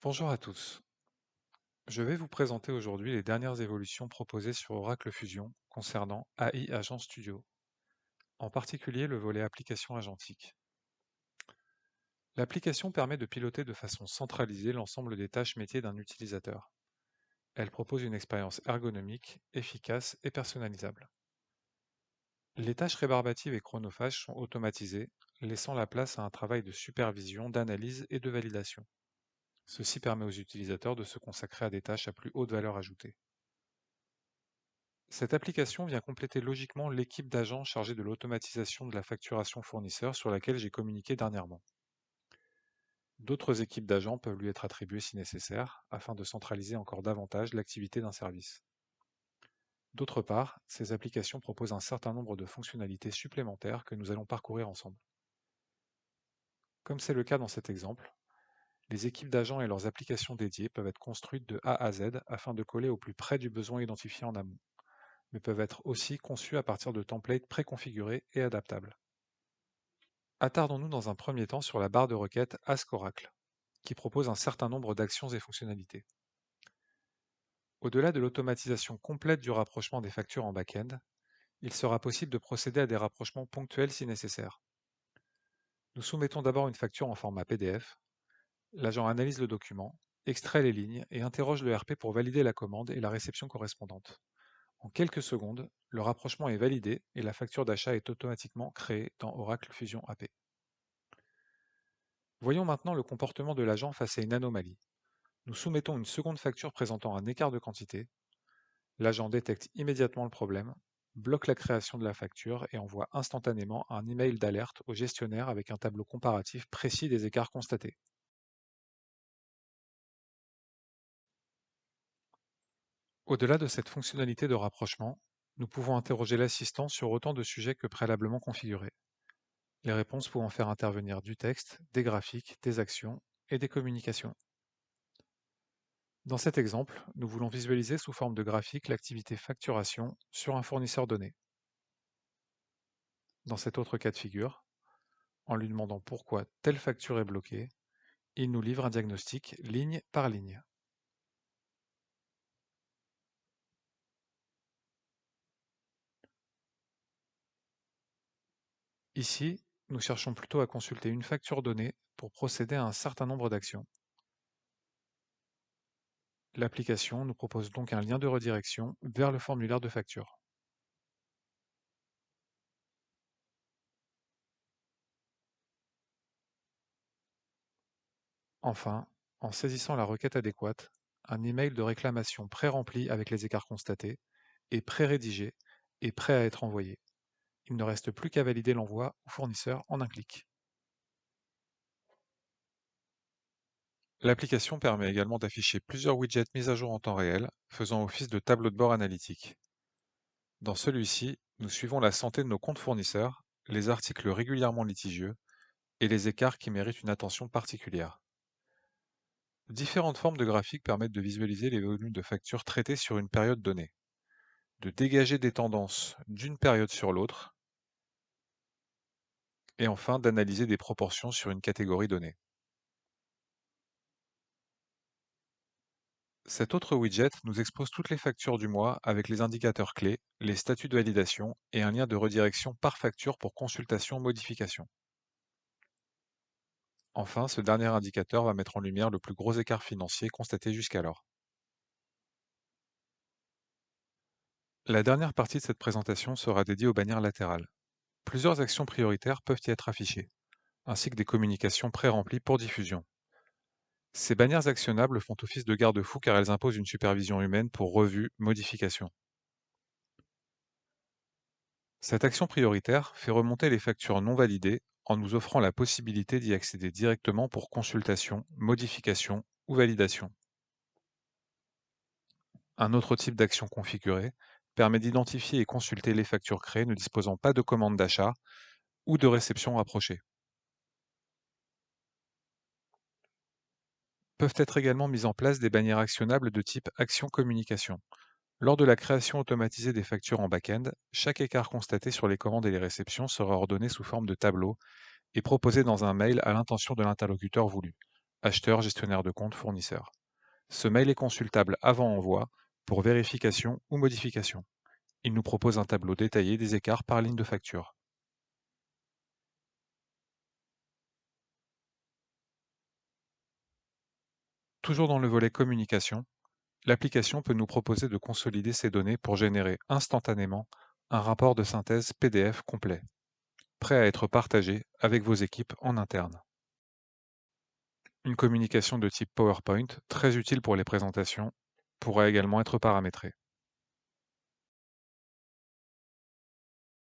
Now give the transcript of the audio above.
Bonjour à tous. Je vais vous présenter aujourd'hui les dernières évolutions proposées sur Oracle Fusion concernant AI Agent Studio, en particulier le volet application agentique. L'application permet de piloter de façon centralisée l'ensemble des tâches métiers d'un utilisateur. Elle propose une expérience ergonomique, efficace et personnalisable. Les tâches rébarbatives et chronophages sont automatisées, laissant la place à un travail de supervision, d'analyse et de validation. Ceci permet aux utilisateurs de se consacrer à des tâches à plus haute valeur ajoutée. Cette application vient compléter logiquement l'équipe d'agents chargée de l'automatisation de la facturation fournisseur sur laquelle j'ai communiqué dernièrement. D'autres équipes d'agents peuvent lui être attribuées si nécessaire, afin de centraliser encore davantage l'activité d'un service. D'autre part, ces applications proposent un certain nombre de fonctionnalités supplémentaires que nous allons parcourir ensemble. Comme c'est le cas dans cet exemple, les équipes d'agents et leurs applications dédiées peuvent être construites de A à Z afin de coller au plus près du besoin identifié en amont, mais peuvent être aussi conçues à partir de templates préconfigurés et adaptables. Attardons-nous dans un premier temps sur la barre de requête Ask Oracle, qui propose un certain nombre d'actions et fonctionnalités. Au-delà de l'automatisation complète du rapprochement des factures en back-end, il sera possible de procéder à des rapprochements ponctuels si nécessaire. Nous soumettons d'abord une facture en format PDF, l'agent analyse le document, extrait les lignes et interroge le RP pour valider la commande et la réception correspondante. En quelques secondes, le rapprochement est validé et la facture d'achat est automatiquement créée dans Oracle Fusion AP. Voyons maintenant le comportement de l'agent face à une anomalie. Nous soumettons une seconde facture présentant un écart de quantité. L'agent détecte immédiatement le problème, bloque la création de la facture et envoie instantanément un email d'alerte au gestionnaire avec un tableau comparatif précis des écarts constatés. Au-delà de cette fonctionnalité de rapprochement, nous pouvons interroger l'assistant sur autant de sujets que préalablement configurés, les réponses pouvant faire intervenir du texte, des graphiques, des actions et des communications. Dans cet exemple, nous voulons visualiser sous forme de graphique l'activité facturation sur un fournisseur donné. Dans cet autre cas de figure, en lui demandant pourquoi telle facture est bloquée, il nous livre un diagnostic ligne par ligne. Ici, nous cherchons plutôt à consulter une facture donnée pour procéder à un certain nombre d'actions. L'application nous propose donc un lien de redirection vers le formulaire de facture. Enfin, en saisissant la requête adéquate, un email de réclamation pré-rempli avec les écarts constatés est pré-rédigé et prêt à être envoyé. Il ne reste plus qu'à valider l'envoi au fournisseur en un clic. L'application permet également d'afficher plusieurs widgets mis à jour en temps réel, faisant office de tableau de bord analytique. Dans celui-ci, nous suivons la santé de nos comptes fournisseurs, les articles régulièrement litigieux et les écarts qui méritent une attention particulière. Différentes formes de graphiques permettent de visualiser les volumes de factures traités sur une période donnée, de dégager des tendances d'une période sur l'autre, et enfin d'analyser des proportions sur une catégorie donnée. Cet autre widget nous expose toutes les factures du mois avec les indicateurs clés, les statuts de validation et un lien de redirection par facture pour consultation-modification. Enfin, ce dernier indicateur va mettre en lumière le plus gros écart financier constaté jusqu'alors. La dernière partie de cette présentation sera dédiée aux bannières latérales. Plusieurs actions prioritaires peuvent y être affichées, ainsi que des communications pré-remplies pour diffusion. Ces bannières actionnables font office de garde-fou car elles imposent une supervision humaine pour revue, modification. Cette action prioritaire fait remonter les factures non validées en nous offrant la possibilité d'y accéder directement pour consultation, modification ou validation. Un autre type d'action configurée permet d'identifier et consulter les factures créées ne disposant pas de commande d'achat ou de réception rapprochée. Peuvent être également mises en place des bannières actionnables de type action communication. Lors de la création automatisée des factures en back-end, chaque écart constaté sur les commandes et les réceptions sera ordonné sous forme de tableau et proposé dans un mail à l'intention de l'interlocuteur voulu. acheteur, gestionnaire de compte, fournisseur. Ce mail est consultable avant envoi pour vérification ou modification. Il nous propose un tableau détaillé des écarts par ligne de facture. Toujours dans le volet communication, l'application peut nous proposer de consolider ces données pour générer instantanément un rapport de synthèse PDF complet, prêt à être partagé avec vos équipes en interne. Une communication de type PowerPoint, très utile pour les présentations, pourra également être paramétrée.